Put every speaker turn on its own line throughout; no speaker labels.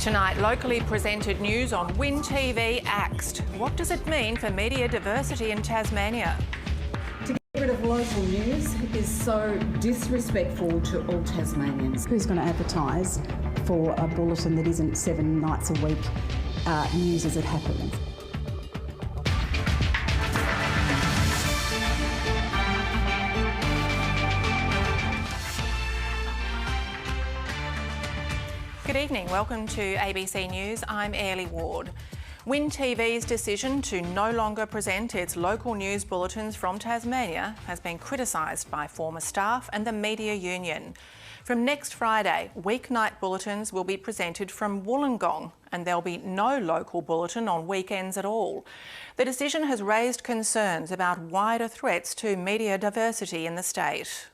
Tonight, locally presented news on WIN TV axed. What does it mean for media diversity in Tasmania?
To get rid of local news is so disrespectful to all Tasmanians.
Who's going to advertise for a bulletin that isn't 7 nights a week news as it happens?
Good evening, welcome to ABC News. I'm Airlie Ward. WIN TV's decision to no longer present its local news bulletins from Tasmania has been criticised by former staff and the media union. From next Friday, weeknight bulletins will be presented from Wollongong and there'll be no local bulletin on weekends at all. The decision has raised concerns about wider threats to media diversity in the state.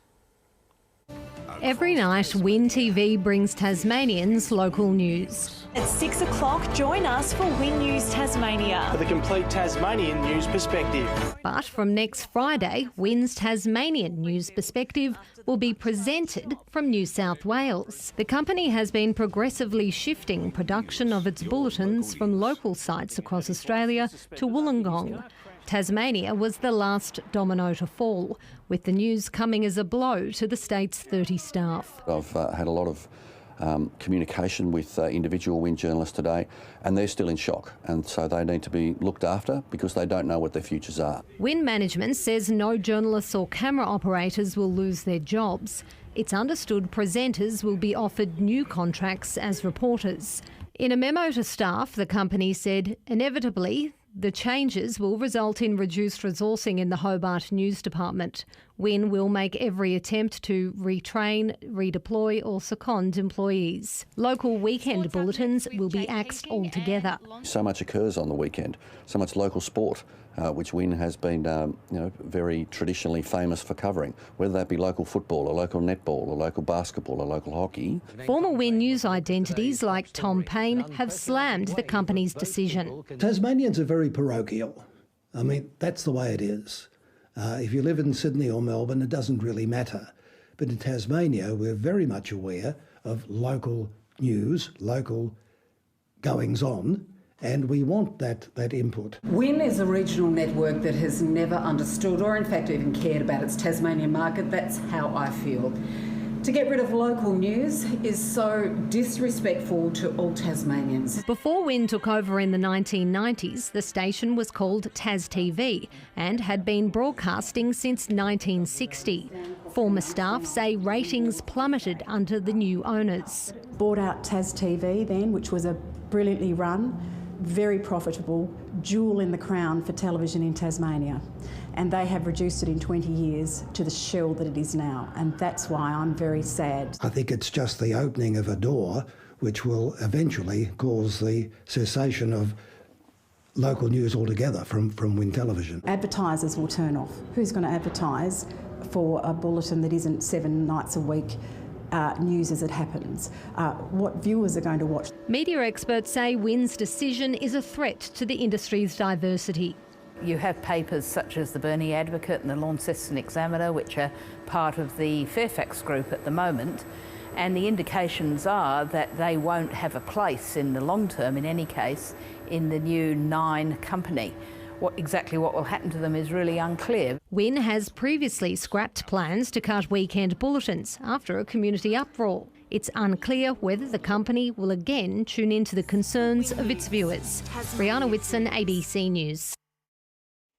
Every night, WIN TV brings Tasmanians local news.
At 6 o'clock, join us for WIN News Tasmania.
For the complete Tasmanian news perspective.
But from next Friday, WIN's Tasmanian news perspective will be presented from New South Wales. The company has been progressively shifting production of its bulletins from local sites across Australia to Wollongong. Tasmania was the last domino to fall, with the news coming as a blow to the state's 30 staff.
I've had a lot of communication with individual WIN journalists today, and they're still in shock, and so they need to be looked after because they don't know what their futures are. WIN
management says no journalists or camera operators will lose their jobs. It's understood presenters will be offered new contracts as reporters. In a memo to staff, the company said, inevitably, the changes will result in reduced resourcing in the Hobart News Department. WIN will make every attempt to retrain, redeploy or second employees. Local weekend bulletins will be axed altogether.
So much occurs on the weekend, so much local sport, which WIN has been very traditionally famous for covering, whether that be local football or local netball or local basketball or local hockey.
Former WIN news identities like Tom Payne have slammed the company's decision.
Tasmanians are very parochial. I mean, that's the way it is. If you live in Sydney or Melbourne, it doesn't really matter. But in Tasmania, we're very much aware of local news, local goings-on, and we want that input.
WIN is a regional network that has never understood or in fact even cared about its Tasmanian market. That's how I feel. To get rid of local news is so disrespectful to all Tasmanians.
Before WIN took over in the 1990s, the station was called Tas TV and had been broadcasting since 1960. Former staff say ratings plummeted under the new owners.
Bought out Tas TV then, which was a brilliantly run, very profitable jewel in the crown for television in Tasmania. And they have reduced it in 20 years to the shell that it is now. And that's why I'm very sad.
I think it's just the opening of a door which will eventually cause the cessation of local news altogether from WIN television.
Advertisers will turn off. Who's going to advertise for a bulletin that isn't 7 nights a week news as it happens? What viewers are going to watch?
Media experts say WIN's decision is a threat to the industry's diversity.
You have papers such as the Burnie Advocate and the Launceston Examiner, which are part of the Fairfax group at the moment, and the indications are that they won't have a place in the long term, in any case, in the new Nine company. Exactly what will happen to them is really unclear.
WIN has previously scrapped plans to cut weekend bulletins after a community uproar. It's unclear whether the company will again tune into the concerns of its viewers. Brianna Whitson, ABC News.